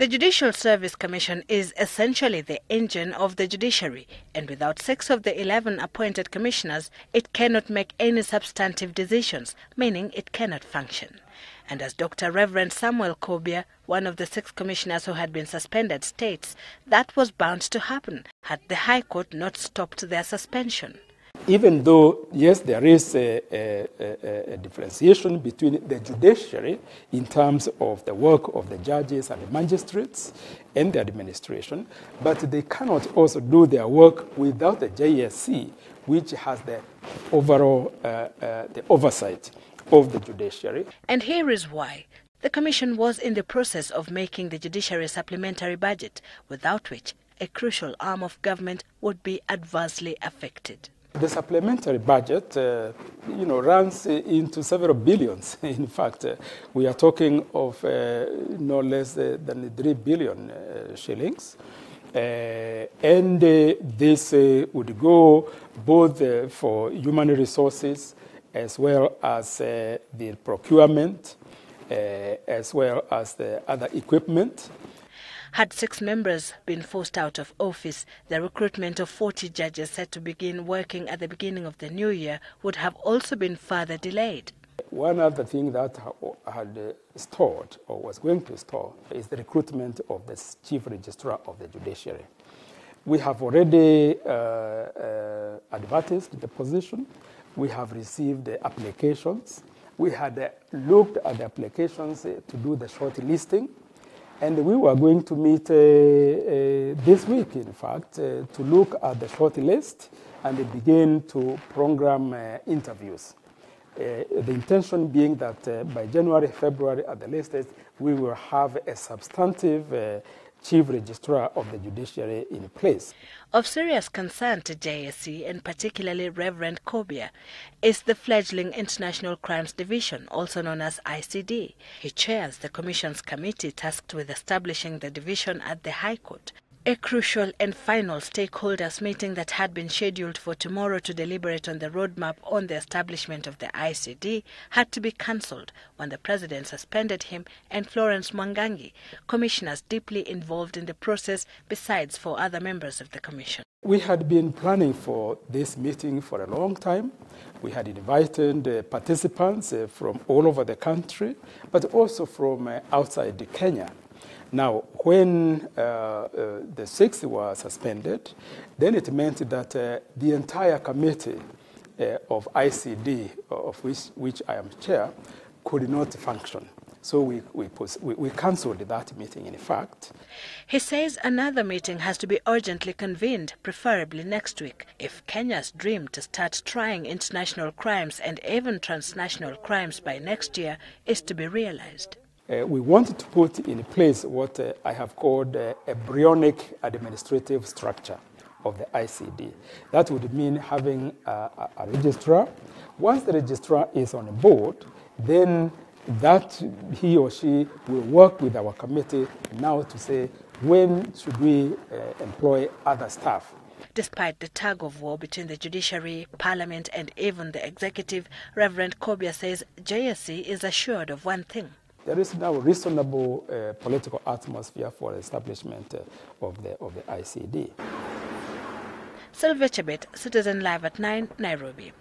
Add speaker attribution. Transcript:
Speaker 1: The Judicial Service Commission is essentially the engine of the judiciary, and without 6 of the 11 appointed commissioners, it cannot make any substantive decisions, meaning it cannot function. And as Dr. Reverend Samuel Kobia, one of the 6 commissioners who had been suspended, states, that was bound to happen had the High Court not stopped their suspension.
Speaker 2: Even though, yes, there is a differentiation between the judiciary in terms of the work of the judges and the magistrates and the administration, but they cannot also do their work without the JSC, which has the overall the oversight of the judiciary.
Speaker 1: And here is why. The Commission was in the process of making the judiciary supplementary budget, without which a crucial arm of government would be adversely affected.
Speaker 2: The supplementary budget, runs into several billions. In fact, we are talking of no less than 3 billion shillings. And this would go both for human resources as well as the procurement, as well as the other equipment.
Speaker 1: Had 6 members been forced out of office, the recruitment of 40 judges set to begin working at the beginning of the new year would have also been further delayed.
Speaker 2: One other thing that had stalled or was going to stall is the recruitment of the Chief Registrar of the Judiciary. We have already advertised the position. We have received the applications. We had looked at the applications to do the short listing. And we were going to meet this week, in fact, to look at the short list and begin to program interviews. The intention being that by January, February at the latest, we will have a substantive Chief Registrar of the Judiciary in place.
Speaker 1: Of serious concern to JSC, and particularly Reverend Kobia, is the fledgling International Crimes Division, also known as ICD. He chairs the Commission's committee tasked with establishing the division at the High Court. A crucial and final stakeholders meeting that had been scheduled for tomorrow to deliberate on the roadmap on the establishment of the ICD had to be cancelled when the President suspended him and Florence Mwangangi, commissioners deeply involved in the process besides 4 other members of the Commission.
Speaker 2: We had been planning for this meeting for a long time. We had invited participants from all over the country, but also from outside Kenya. Now, when the 6 were suspended, then it meant that the entire committee of ICD, of which I am chair, could not function. So we cancelled that meeting, in fact.
Speaker 1: He says another meeting has to be urgently convened, preferably next week, if Kenya's dream to start trying international crimes and even transnational crimes by next year is to be realized.
Speaker 2: We wanted to put in place what I have called a embryonic administrative structure of the ICD. That would mean having a registrar. Once the registrar is on board, then that he or she will work with our committee now to say when should we employ other staff.
Speaker 1: Despite the tug of war between the judiciary, parliament and even the executive, Reverend Kobia says JSC is assured of one thing.
Speaker 2: There is now a reasonable political atmosphere for the establishment of the ICD.
Speaker 1: Sylvia Chebet, Citizen Live at 9, Nairobi.